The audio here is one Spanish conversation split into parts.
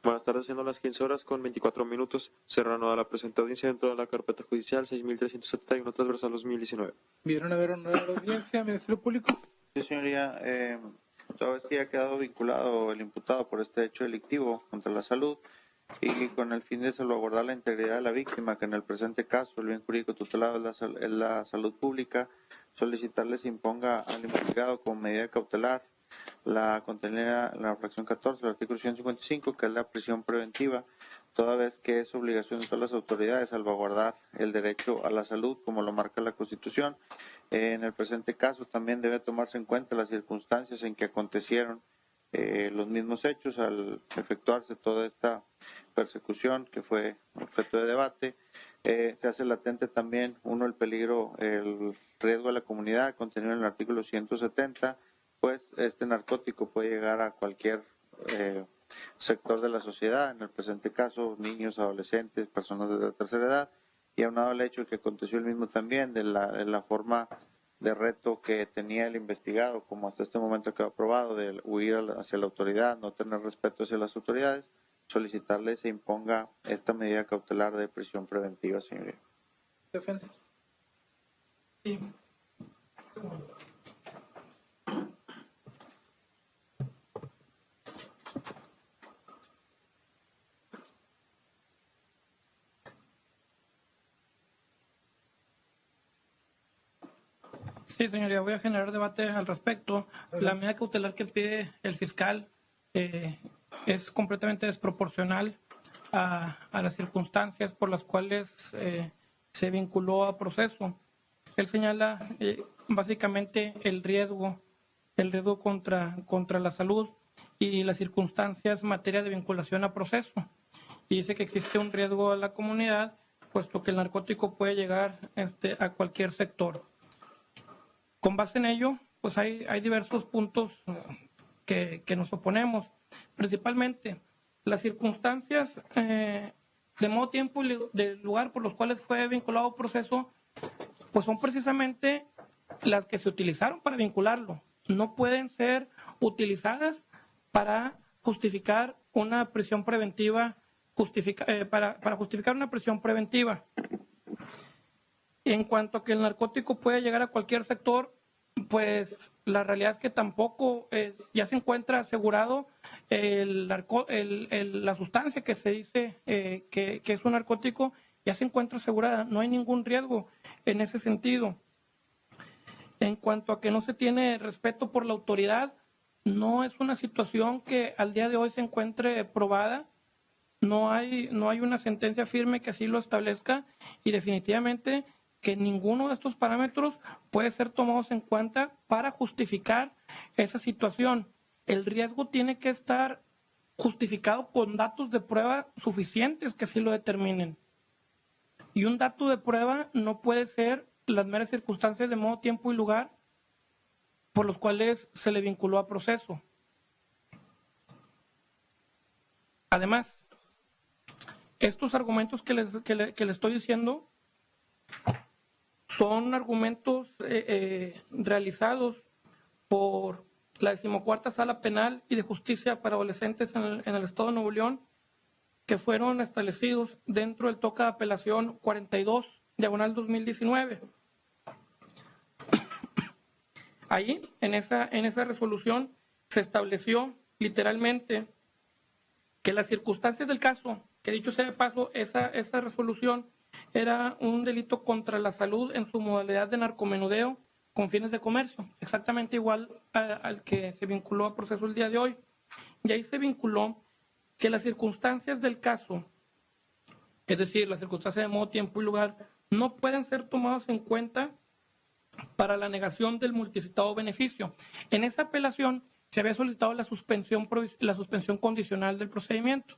Buenas tardes, siendo las 15 horas con 24 minutos. Se reanuda la presente audiencia dentro de la carpeta judicial 6.371 transversal 2019. ¿Vieron haber una nueva audiencia, Ministerio Público? Sí, señoría. Toda vez que ya ha quedado vinculado el imputado por este hecho delictivo contra la salud y con el fin de salvaguardar la integridad de la víctima, que en el presente caso el bien jurídico tutelado es la salud pública, solicitarle se imponga al investigado como medida cautelar la contenida en la fracción 14 del artículo 155, que es la prisión preventiva, toda vez que es obligación de todas las autoridades salvaguardar el derecho a la salud, como lo marca la Constitución. En el presente caso también debe tomarse en cuenta las circunstancias en que acontecieron los mismos hechos al efectuarse toda esta persecución que fue objeto de debate. Se hace latente también, uno, el peligro, el riesgo a la comunidad contenido en el artículo 170, pues este narcótico puede llegar a cualquier sector de la sociedad, en el presente caso niños, adolescentes, personas de la tercera edad, y aunado al hecho que aconteció el mismo también de la forma de reto que tenía el investigado, como hasta este momento quedó aprobado, de huir hacia la autoridad, no tener respeto hacia las autoridades, solicitarle se imponga esta medida cautelar de prisión preventiva, señoría. Defensa. Sí. Sí, señoría, voy a generar debate al respecto. La medida cautelar que pide el fiscal es completamente desproporcional a las circunstancias por las cuales se vinculó a proceso. Él señala básicamente el riesgo contra la salud y las circunstancias en materia de vinculación a proceso. Y dice que existe un riesgo a la comunidad, puesto que el narcótico puede llegar a cualquier sector. Con base en ello, pues hay diversos puntos que nos oponemos. Principalmente, las circunstancias de modo, tiempo y del lugar por los cuales fue vinculado a proceso, pues son precisamente las que se utilizaron para vincularlo. No pueden ser utilizadas para justificar una prisión preventiva, para justificar una prisión preventiva. En cuanto a que el narcótico puede llegar a cualquier sector, pues la realidad es que tampoco ya se encuentra asegurado la sustancia que se dice que es un narcótico, ya se encuentra asegurada, no hay ningún riesgo en ese sentido. En cuanto a que no se tiene respeto por la autoridad, no es una situación que al día de hoy se encuentre probada. No hay una sentencia firme que así lo establezca y definitivamente que ninguno de estos parámetros puede ser tomados en cuenta para justificar esa situación. El riesgo tiene que estar justificado con datos de prueba suficientes que así lo determinen. Y un dato de prueba no puede ser las meras circunstancias de modo, tiempo y lugar por los cuales se le vinculó a proceso. Además, estos argumentos que le estoy diciendo son argumentos realizados por la 14ª Sala Penal y de Justicia para Adolescentes en el Estado de Nuevo León, que fueron establecidos dentro del toque de apelación 42/2019. Ahí, en esa resolución, se estableció literalmente que las circunstancias del caso, que dicho sea de paso, esa resolución era un delito contra la salud en su modalidad de narcomenudeo con fines de comercio, exactamente igual al que se vinculó a proceso el día de hoy. Y ahí se vinculó que las circunstancias del caso, es decir, las circunstancias de modo, tiempo y lugar, no pueden ser tomadas en cuenta para la negación del multicitado beneficio. En esa apelación se había solicitado la suspensión condicional del procedimiento.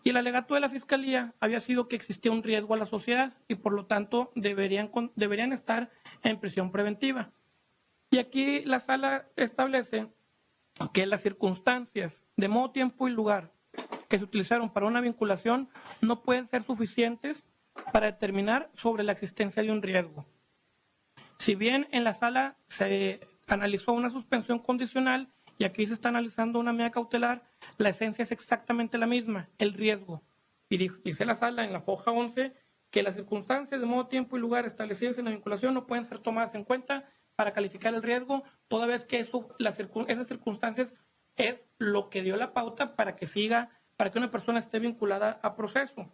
Y el alegato de la Fiscalía había sido que existía un riesgo a la sociedad y por lo tanto deberían estar en prisión preventiva. Y aquí la sala establece que las circunstancias de modo, tiempo y lugar que se utilizaron para una vinculación no pueden ser suficientes para determinar sobre la existencia de un riesgo. Si bien en la sala se analizó una suspensión condicional y aquí se está analizando una medida cautelar, la esencia es exactamente la misma, el riesgo. Y dice la sala en la foja 11 que las circunstancias de modo, tiempo y lugar establecidas en la vinculación no pueden ser tomadas en cuenta para calificar el riesgo, toda vez que esas circunstancias es lo que dio la pauta para que una persona esté vinculada a proceso.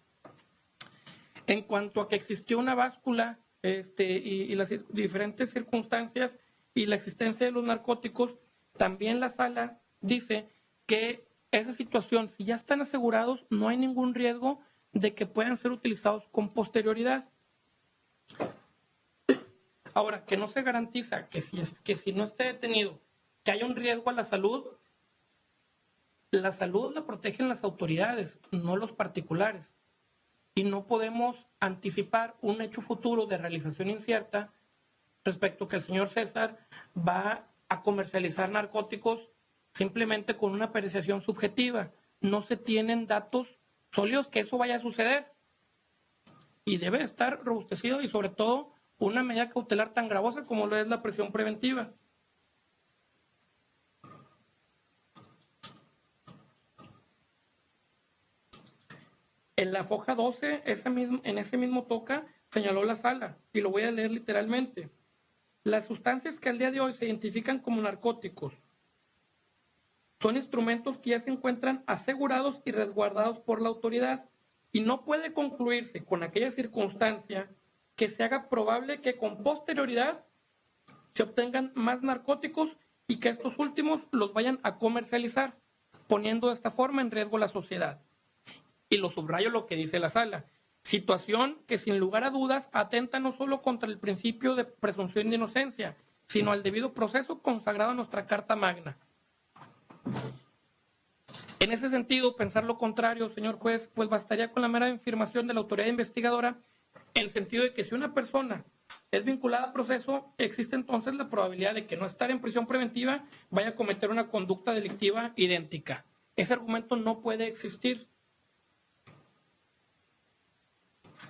En cuanto a que existió una báscula y las diferentes circunstancias y la existencia de los narcóticos, también la sala dice que esa situación, si ya están asegurados, no hay ningún riesgo de que puedan ser utilizados con posterioridad. Ahora, que no se garantiza que si no esté detenido, que haya un riesgo a la salud la protegen las autoridades, no los particulares. Y no podemos anticipar un hecho futuro de realización incierta respecto a que el señor César va a comercializar narcóticos simplemente con una apreciación subjetiva. No se tienen datos sólidos que eso vaya a suceder. Y debe estar robustecido y sobre todo una medida cautelar tan gravosa como lo es la prisión preventiva. En la foja 12, en ese mismo toca, señaló la sala, y lo voy a leer literalmente. Las sustancias que al día de hoy se identifican como narcóticos son instrumentos que ya se encuentran asegurados y resguardados por la autoridad y no puede concluirse con aquella circunstancia que se haga probable que con posterioridad se obtengan más narcóticos y que estos últimos los vayan a comercializar, poniendo de esta forma en riesgo la sociedad. Y lo subrayo lo que dice la sala. Situación que sin lugar a dudas atenta no solo contra el principio de presunción de inocencia, sino al debido proceso consagrado en nuestra Carta Magna. En ese sentido, pensar lo contrario, señor juez, pues bastaría con la mera afirmación de la autoridad investigadora, en el sentido de que si una persona es vinculada a proceso, existe entonces la probabilidad de que no estar en prisión preventiva vaya a cometer una conducta delictiva idéntica. Ese argumento no puede existir.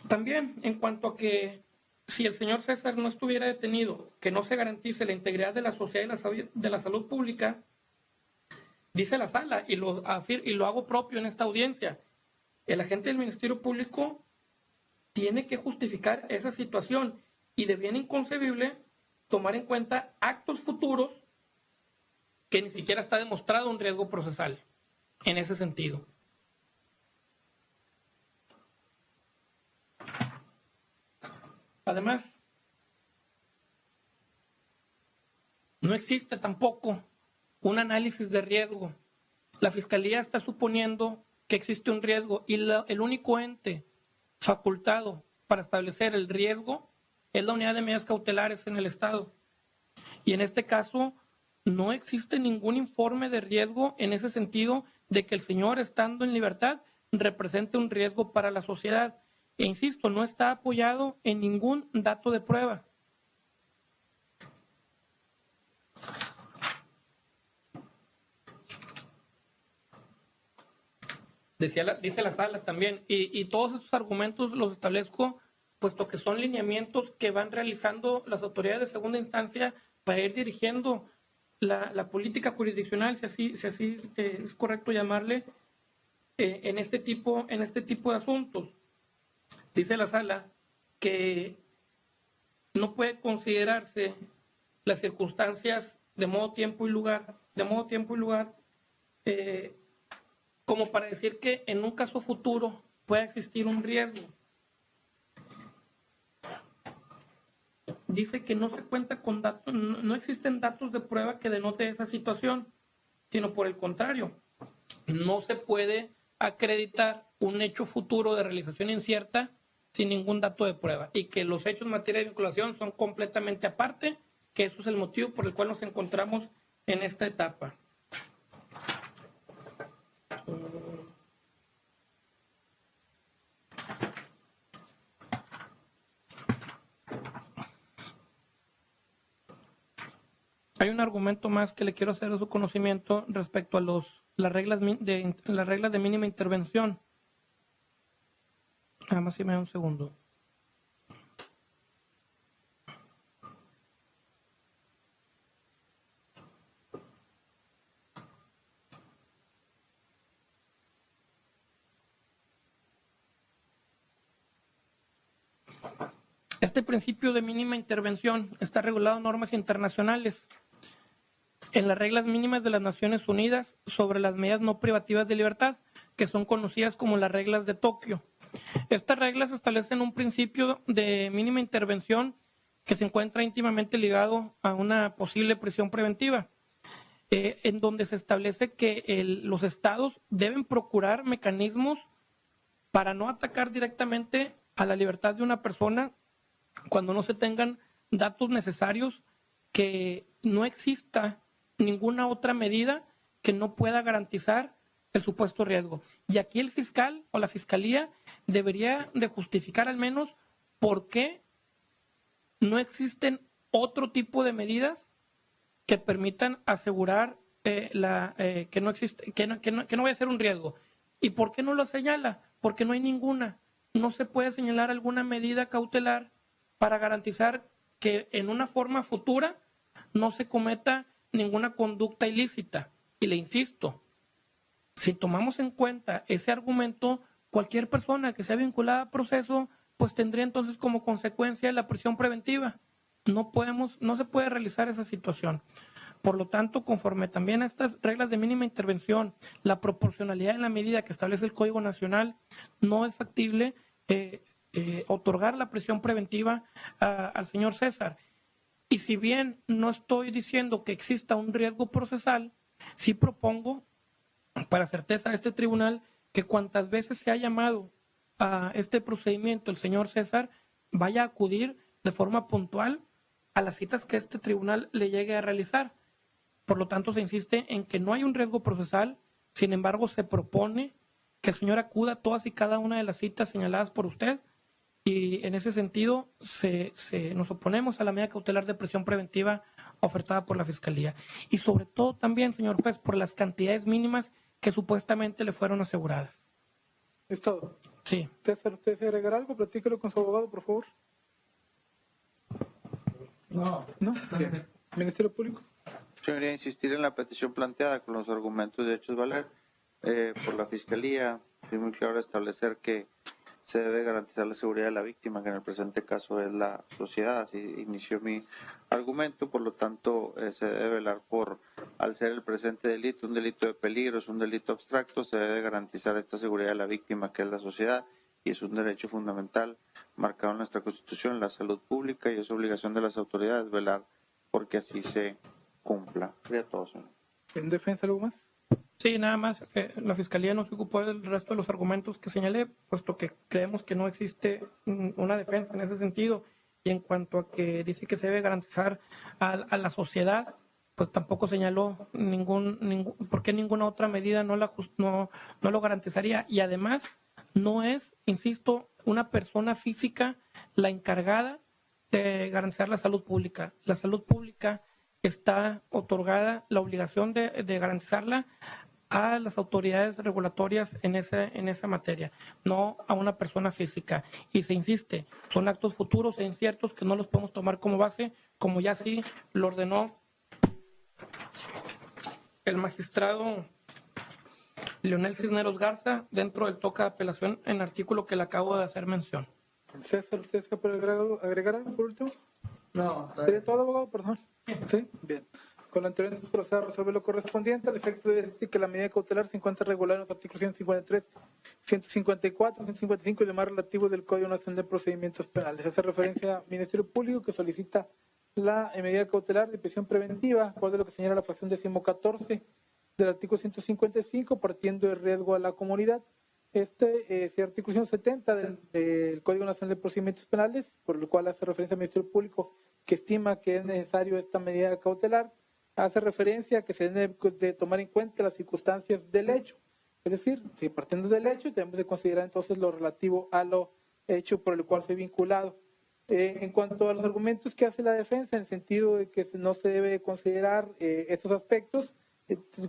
También, en cuanto a que si el señor César no estuviera detenido, que no se garantice la integridad de la sociedad y de la salud pública, dice la sala, y lo hago propio en esta audiencia, el agente del Ministerio Público tiene que justificar esa situación y de bien inconcebible tomar en cuenta actos futuros que ni siquiera está demostrado un riesgo procesal en ese sentido. Además, no existe tampoco un análisis de riesgo. La Fiscalía está suponiendo que existe un riesgo y el único ente facultado para establecer el riesgo es la Unidad de Medidas Cautelares en el Estado. Y en este caso no existe ningún informe de riesgo en ese sentido de que el señor, estando en libertad, represente un riesgo para la sociedad. E insisto, no está apoyado en ningún dato de prueba. Dice la sala también, y todos estos argumentos los establezco, puesto que son lineamientos que van realizando las autoridades de segunda instancia para ir dirigiendo la política jurisdiccional, si así es correcto llamarle, en este tipo de asuntos. Dice la sala que no puede considerarse las circunstancias de modo, tiempo y lugar, como para decir que en un caso futuro pueda existir un riesgo. Dice que no se cuenta con datos, no existen datos de prueba que denote esa situación, sino por el contrario, no se puede acreditar un hecho futuro de realización incierta sin ningún dato de prueba, y que los hechos en materia de vinculación son completamente aparte, que eso es el motivo por el cual nos encontramos en esta etapa. Hay un argumento más que le quiero hacer a su conocimiento respecto a las reglas de mínima intervención. Nada más si me da un segundo. Este principio de mínima intervención está regulado en normas internacionales, en las reglas mínimas de las Naciones Unidas sobre las medidas no privativas de libertad, que son conocidas como las reglas de Tokio. Estas reglas establecen un principio de mínima intervención que se encuentra íntimamente ligado a una posible prisión preventiva, en donde se establece que los estados deben procurar mecanismos para no atacar directamente a la libertad de una persona cuando no se tengan datos necesarios, que no exista ninguna otra medida que no pueda garantizar el supuesto riesgo. Y aquí el fiscal o la fiscalía debería de justificar al menos por qué no existen otro tipo de medidas que permitan asegurar que no existe, que no vaya a ser un riesgo. ¿Y por qué no lo señala? Porque no hay ninguna. No se puede señalar alguna medida cautelar para garantizar que en una forma futura no se cometa ninguna conducta ilícita. Y le insisto, si tomamos en cuenta ese argumento, cualquier persona que sea vinculada a proceso, pues tendría entonces como consecuencia la prisión preventiva. No se puede realizar esa situación. Por lo tanto, conforme también a estas reglas de mínima intervención, la proporcionalidad en la medida que establece el Código Nacional, no es factible otorgar la prisión preventiva al señor César. Y si bien no estoy diciendo que exista un riesgo procesal, sí propongo para certeza a este tribunal que cuantas veces se ha llamado a este procedimiento el señor César, vaya a acudir de forma puntual a las citas que este tribunal le llegue a realizar. Por lo tanto, se insiste en que no hay un riesgo procesal, sin embargo, se propone que el señor acuda a todas y cada una de las citas señaladas por usted, y en ese sentido nos oponemos a la medida cautelar de prisión preventiva ofertada por la Fiscalía. Y sobre todo también, señor juez, por las cantidades mínimas que supuestamente le fueron aseguradas. ¿Es todo? Sí. César, ¿usted desea agregar algo? Platíquelo con su abogado, por favor. No. ¿No? Bien. Ministerio Público. Señoría, insistir en la petición planteada con los argumentos de hechos valer por la Fiscalía. Es muy claro establecer que se debe garantizar la seguridad de la víctima, que en el presente caso es la sociedad. Así inició mi argumento. Por lo tanto, se debe velar por, al ser el presente delito un delito de peligro, es un delito abstracto, se debe garantizar esta seguridad de la víctima, que es la sociedad, y es un derecho fundamental marcado en nuestra Constitución, la salud pública, y es obligación de las autoridades velar porque así se cumpla. Sería todo, señor. ¿En defensa algo más? Sí, nada más, la Fiscalía no se ocupó del resto de los argumentos que señalé, puesto que creemos que no existe una defensa en ese sentido. Y en cuanto a que dice que se debe garantizar a la sociedad, pues tampoco señaló por qué ninguna otra medida no lo garantizaría. Y además, no es, insisto, una persona física la encargada de garantizar la salud pública. La salud pública está otorgada la obligación de garantizarla a las autoridades regulatorias en esa materia, no a una persona física. Y se insiste, son actos futuros e inciertos que no los podemos tomar como base, como ya sí lo ordenó el magistrado Leonel Cisneros Garza dentro del toca de apelación en el artículo que le acabo de hacer mención. César, ¿usted desea agregar algo por último? No. ¿Sería todo, abogado? Perdón. ¿Sí? Bien. Con lo anterior, proceda a resolver lo correspondiente. Al efecto de decir que la medida cautelar se encuentra regulada en los artículos 153, 154, 155 y demás relativos del Código Nacional de Procedimientos Penales. Hace referencia al Ministerio Público, que solicita la medida cautelar de prisión preventiva, acorde a lo que señala la fracción 14 del artículo 155, partiendo de riesgo a la comunidad. Artículo 170 del Código Nacional de Procedimientos Penales, por el cual hace referencia al Ministerio Público, que estima que es necesario esta medida cautelar, hace referencia a que se debe de tomar en cuenta las circunstancias del hecho. Es decir, si partiendo del hecho, tenemos que considerar entonces lo relativo a lo hecho por el cual fue vinculado. En cuanto a los argumentos que hace la defensa, en el sentido de que no se debe considerar estos aspectos,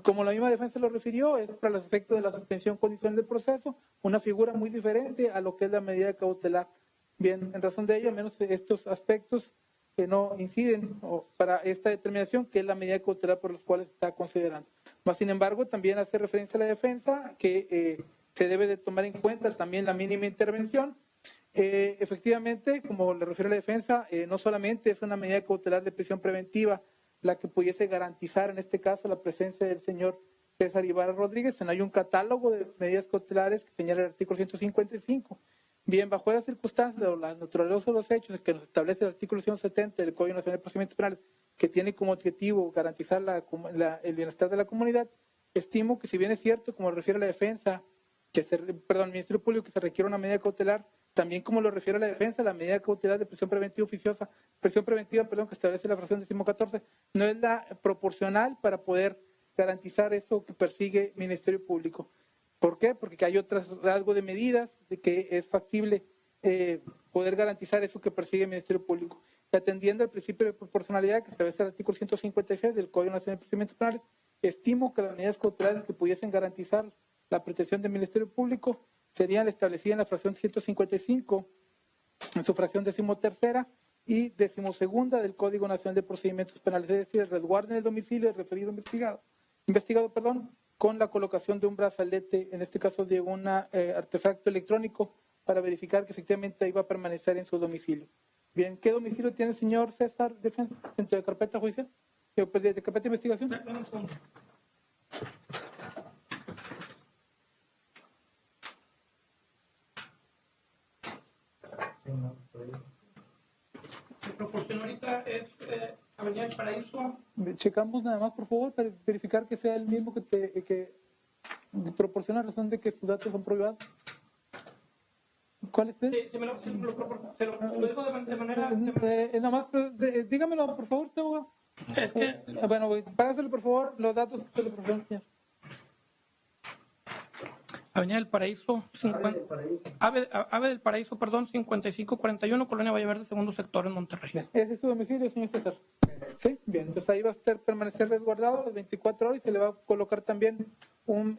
como la misma defensa lo refirió, es para los efectos de la suspensión condicional del proceso, una figura muy diferente a lo que es la medida cautelar. Bien, en razón de ello, al menos estos aspectos que no inciden para esta determinación, que es la medida cautelar por los cuales está considerando. Mas, sin embargo, también hace referencia a la defensa que se debe de tomar en cuenta también la mínima intervención, Efectivamente, como le refiere la defensa, no solamente es una medida cautelar de prisión preventiva la que pudiese garantizar en este caso la presencia del señor César Ibarra Rodríguez, sino hay un catálogo de medidas cautelares que señala el artículo 155. Bien, bajo esas circunstancias o la naturaleza de los hechos que nos establece el artículo 170 del Código Nacional de Procedimientos Penales, que tiene como objetivo garantizar el bienestar de la comunidad, estimo que si bien es cierto, como refiere la defensa, el Ministerio Público, que se requiere una medida cautelar, también como lo refiere la defensa, la medida cautelar de prisión preventiva oficiosa, que establece la fracción 14, no es la proporcional para poder garantizar eso que persigue el Ministerio Público. ¿Por qué? Porque hay otro rasgo de medidas de que es factible poder garantizar eso que persigue el Ministerio Público. Y atendiendo al principio de proporcionalidad que establece el artículo 156 del Código Nacional de Procedimientos Penales, estimo que las medidas cautelares que pudiesen garantizar la protección del Ministerio Público serían establecidas en la fracción 155, en su fracción 13ª y 12ª del Código Nacional de Procedimientos Penales, es decir, el resguardo en el domicilio del referido investigado, con la colocación de un brazalete, en este caso de un artefacto electrónico, para verificar que efectivamente iba a permanecer en su domicilio. Bien, ¿qué domicilio tiene el señor César Defensa dentro de carpeta judicial? ¿De carpeta de investigación? Se proporcionó ahorita es Avenida del Paraíso. Checamos nada más, por favor, para verificar que sea el mismo que proporciona razón de que sus datos son prohibidos. ¿Cuál es Sí, se lo digo de manera... nada más, dígamelo, por favor, usted, abogado. Es que... Bueno, págaselo, por favor, los datos que se le proporciona, señor. Avenida del Paraíso, Ave del Paraíso, perdón, 5541, Colonia Valleverde, segundo sector en Monterrey. Bien. ¿Ese es su domicilio, señor César? Sí, bien. Entonces ahí va a permanecer resguardado las 24 horas y se le va a colocar también un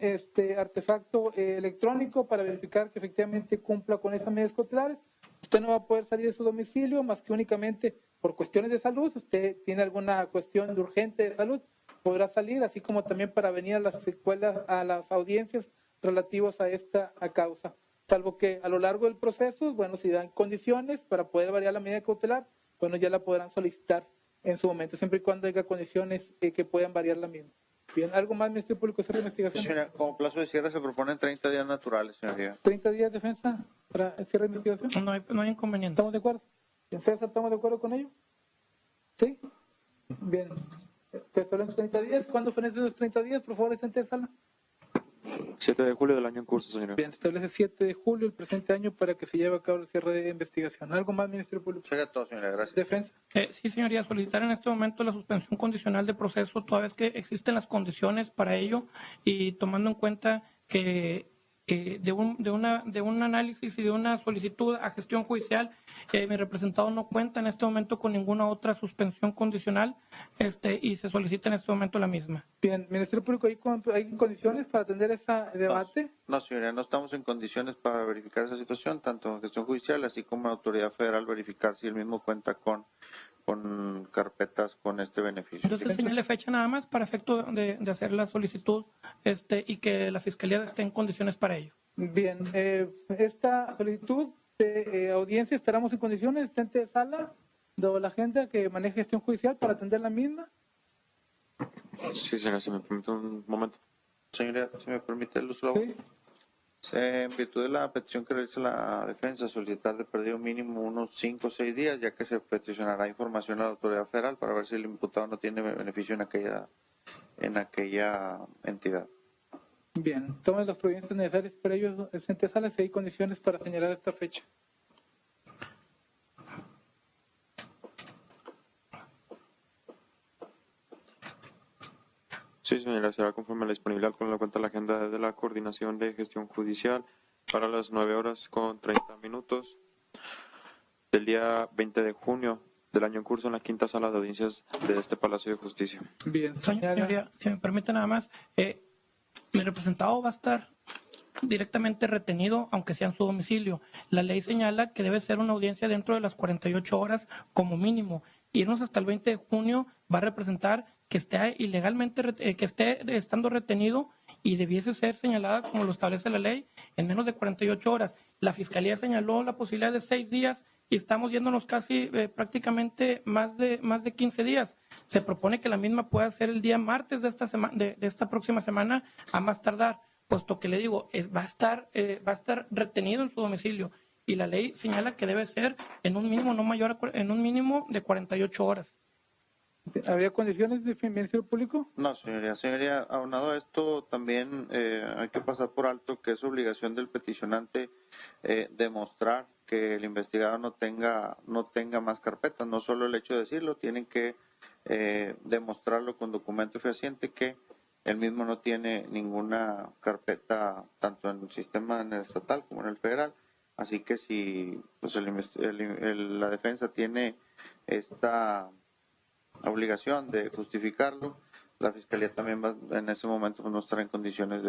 artefacto electrónico para verificar que efectivamente cumpla con esas medidas cautelares. Usted no va a poder salir de su domicilio más que únicamente por cuestiones de salud. Si usted tiene alguna cuestión de urgente de salud, podrá salir, así como también para venir a las escuelas, a las audiencias relativos a esta causa, salvo que a lo largo del proceso, bueno, si dan condiciones para poder variar la medida cautelar, bueno, ya la podrán solicitar en su momento, siempre y cuando haya condiciones que puedan variar la misma. Bien, ¿algo más, Ministerio Público, hacer investigación? Señora, como plazo de cierre se proponen 30 días naturales, señoría. 30 días de defensa para el cierre de investigación. No hay inconveniente. ¿Estamos de acuerdo? ¿En César estamos de acuerdo con ello? ¿Sí? Bien. ¿Se establecen 30 días? ¿Cuándo fenecen los 30 días? Por favor, estén en sala. 7 de julio del año en curso, señora. Bien, se establece 7 de julio del presente año para que se lleve a cabo el cierre de investigación. ¿Algo más, Ministerio Público? Sería todo, señora. Gracias. Defensa. Sí, señoría, solicitar en este momento la suspensión condicional de proceso, toda vez que existen las condiciones para ello y tomando en cuenta que de un análisis y de una solicitud a gestión judicial, mi representado no cuenta en este momento con ninguna otra suspensión condicional y se solicita en este momento la misma. Bien, Ministerio Público, ¿hay condiciones para atender ese debate? No, señoría, no estamos en condiciones para verificar esa situación, tanto en gestión judicial, así como en autoridad federal, verificar si el mismo cuenta con carpetas con este beneficio. Entonces, señale fecha nada más para efecto de hacer la solicitud y que la Fiscalía esté en condiciones para ello. Bien, esta solicitud de audiencia, ¿estaremos en condiciones, estente de sala, de la agenda que maneja gestión judicial para atender la misma? Sí, señora, si me permite un momento. Señoría, si me permite el uso. Sí. En virtud de la petición que realiza la defensa, solicitar de perdido mínimo unos 5 o 6 días, ya que se peticionará información a la autoridad federal para ver si el imputado no tiene beneficio en aquella entidad. Bien, tomen las providencias necesarias para ello, estente de sala, si hay condiciones para señalar esta fecha. Sí, señora, será conforme a la disponibilidad con la cuenta de la agenda de la Coordinación de Gestión Judicial para las 9:30 del día 20 de junio del año en curso en la quinta sala de audiencias de este Palacio de Justicia. Bien, Señoría, si me permite nada más, mi representado va a estar directamente retenido, aunque sea en su domicilio. La ley señala que debe ser una audiencia dentro de las 48 horas como mínimo. Irnos hasta el 20 de junio va a representar que esté ilegalmente, que esté estando retenido y debiese ser señalada, como lo establece la ley, en menos de 48 horas. la Fiscalía señaló la posibilidad de 6 días y estamos yéndonos casi prácticamente más de 15 días. Se propone que la misma pueda ser el día martes de esta próxima semana a más tardar, puesto que le digo, va a estar retenido en su domicilio y la ley señala que debe ser en un mínimo no mayor en un mínimo de 48 horas. ¿Habría condiciones de Ministerio Público? No, señoría. Señoría, aunado a esto, también hay que pasar por alto que es obligación del peticionante demostrar que el investigado no tenga más carpetas. No solo el hecho de decirlo, tienen que demostrarlo con documento fehaciente que el mismo no tiene ninguna carpeta, tanto en el sistema en el estatal como en el federal. Así que si pues, la defensa tiene esta obligación de justificarlo, la Fiscalía también va en ese momento pues, no estará en condiciones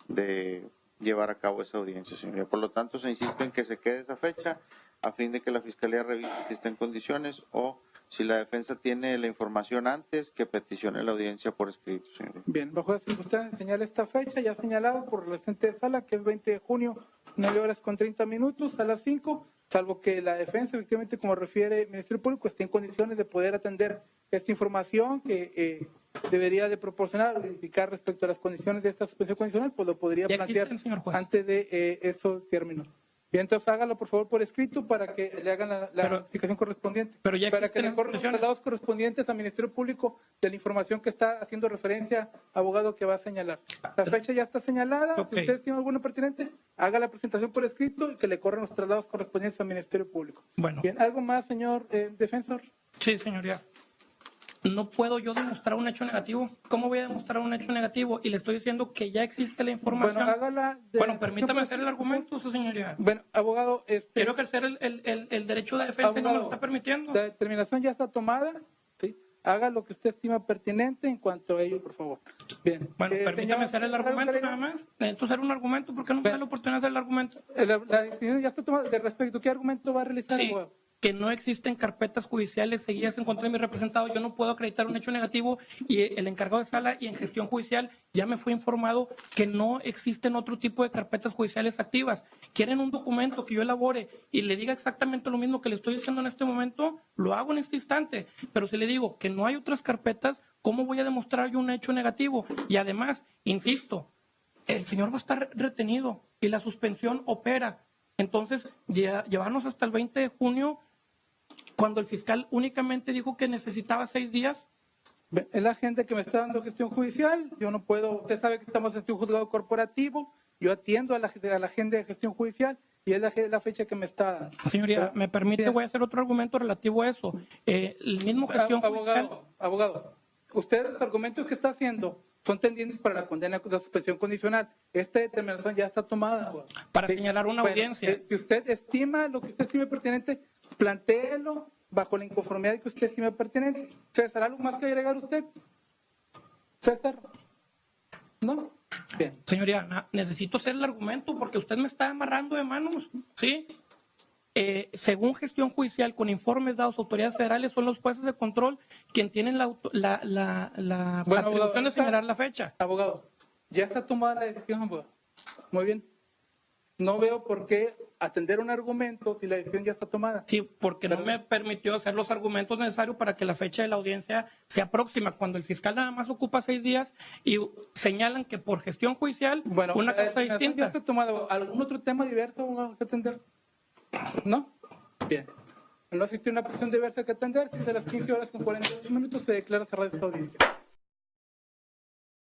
de llevar a cabo esa audiencia, señoría. Por lo tanto, se insiste en que se quede esa fecha a fin de que la Fiscalía revise si está en condiciones o si la defensa tiene la información antes que peticione la audiencia por escrito, señoría. Bien, bajo las circunstancias señala esta fecha ya señalada por la presente sala, que es 20 de junio, 9 horas con 30 minutos a las 5, salvo que la defensa, efectivamente, como refiere el Ministerio Público, esté en condiciones de poder atender esta información que debería de proporcionar o verificar respecto a las condiciones de esta suspensión condicional, pues lo podría Ya plantear existen, señor juez. antes de esos términos. Bien, entonces hágalo por favor por escrito para que le hagan la notificación correspondiente. Pero ya para que existen le esas corran los condiciones. traslados correspondientes al Ministerio Público de la información que está haciendo referencia, abogado, que va a señalar. La fecha ya está señalada. Ok. Si usted tiene alguna pertinente, haga la presentación por escrito y que le corran los traslados correspondientes al Ministerio Público. Bueno. Bien, ¿algo más, señor defensor? Sí, señoría. No puedo yo demostrar un hecho negativo. ¿Cómo voy a demostrar un hecho negativo? Y le estoy diciendo que ya existe la información. Bueno, hágala. Bueno, permítame hacer el argumento, su señoría. Bueno, abogado, Quiero ejercer el derecho de defensa y no me lo está permitiendo. La determinación ya está tomada. ¿Sí? Haga lo que usted estima pertinente en cuanto a ello, por favor. Bien. Bueno, permítame señor, hacer el argumento nada más. Necesito hacer un argumento porque no me da la oportunidad de hacer el argumento. La decisión ya está tomada. De respecto a qué argumento va a realizar, Sí, abogado. que no existen carpetas judiciales seguidas en contra de mi representado. Yo no puedo acreditar un hecho negativo y el encargado de sala y en gestión judicial ya me fue informado que no existen otro tipo de carpetas judiciales activas. Quieren un documento que yo elabore y le diga exactamente lo mismo que le estoy diciendo en este momento, lo hago en este instante. Pero si le digo que no hay otras carpetas, ¿cómo voy a demostrar yo un hecho negativo? Y además, insisto, el señor va a estar retenido y la suspensión opera. Entonces, llevarnos hasta el 20 de junio, cuando el fiscal únicamente dijo que necesitaba 6 días. Es la gente que me está dando gestión judicial. Yo no puedo. Usted sabe que estamos en un juzgado corporativo. Yo atiendo a la gente de gestión judicial y es la fecha que me está dando. Señoría, me permite, Bien. voy a hacer otro argumento relativo a eso. El mismo gestión judicial. Abogado, usted los argumentos que está haciendo son tendientes para la condena de suspensión condicional. Esta determinación ya está tomada, abogado. Para Sí. señalar una Bueno, audiencia. Si usted estima lo que usted estime pertinente, plantéelo bajo la inconformidad que usted estime pertinente. César, ¿algo más que agregar usted? César. ¿No? Bien. Señoría, necesito hacer el argumento porque usted me está amarrando de manos, ¿sí? Según gestión judicial, con informes dados a autoridades federales, son los jueces de control quienes tienen la Bueno, atribución abogado, de señalar la fecha. Abogado, ya está tomada la decisión, abogado. Muy bien. No veo por qué atender un argumento si la decisión ya está tomada. Sí, porque no me permitió hacer los argumentos necesarios para que la fecha de la audiencia sea próxima, cuando el fiscal nada más ocupa 6 días y señalan que por gestión judicial Bueno, una la cosa determinación ya distinta. está tomada. ¿Algún otro tema diverso que atender? ¿No? Bien. No existe una petición diversa que atender. Si de las 15 horas con 48 minutos se declara cerrada esta audiencia.